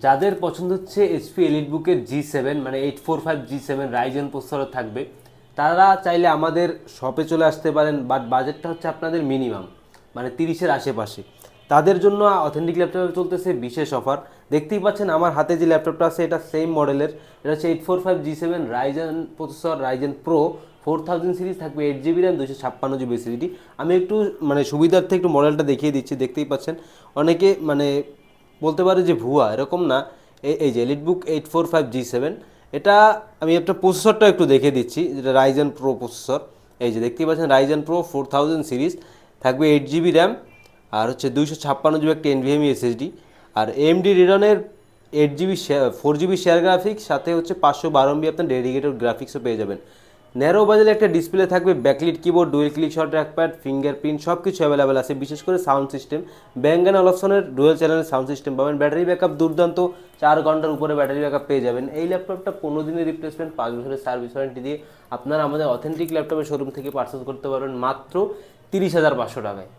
যাদের পছন্দ হচ্ছে এইচপি এলিটবুকের G7 মানে 845 G7 রাইজেন প্রসেসর থাকবে, তারা চাইলে আমাদের শপে চলে আসতে পারেন। বাট বাজেটটা হচ্ছে আপনাদের মিনিমাম মানে 30-এর আশেপাশে। তাদের জন্য অথেন্টিক ল্যাপটপে চলতেছে বিশেষ অফার। দেখতেই পাচ্ছেন আমার হাতে যে ল্যাপটপটা আছে এটা সেম মডেলের, এটা হচ্ছে 845 G7 Ryzen processor, Ryzen pro 4000 series, থাকবে 8 GB র্যাম, 256 GB এসএসডি। আমি একটু মানে সুবিধার্থে একটু মডেলটা দেখিয়ে দিচ্ছি। দেখতেই পাচ্ছেন অনেকে মানে বলতে পারে যে ভুয়া, এরকম না। এই যে এলিটবুক 845 G7, এটা আমি একটা প্রসেসরটা একটু দেখে দিচ্ছি, যেটা রাইজেন প্রো প্রসেসর। এই যে দেখতেই পাচ্ছেন রাইজেন প্রো 4000 সিরিজ, থাকবে 8 GB র্যাম, আর হচ্ছে 256 GB একটা NVMe এসএসডি। আর AMD রিডনের 8 GB 4 GB শেয়ার গ্রাফিক্স, সাথে হচ্ছে 512 MB আপনার ডেডিকেটেড গ্রাফিক্সও পেয়ে যাবেন। ন্যারো বাজেট একটা ডিসপ্লে থাকবে, backlit keyboard, dual click shot trackpad, fingerprint সব কিছু অ্যাভেলেবেল আছে। বিশেষ করে সাউন্ড সিস্টেম, ব্যাঙ্গ অ্যান্ড অলপসনের ডুয়েল চ্যানেলের সাউন্ড সিস্টেম পাবেন। ব্যাটারি ব্যাকআপ দুর্দান্ত, 4 ঘন্টার উপরে ব্যাটারি ব্যাকআপ পেয়ে যাবেন। এই ল্যাপটপটা 15 দিনের রিপ্লেসমেন্ট, 5 বছরের সার্ভিস ওয়ারেন্টি দিয়ে আপনারা আমাদের অথেন্টিক ল্যাপটপের শোরুম থেকে পারচেস করতে পারবেন মাত্র 30,500 টাকায়।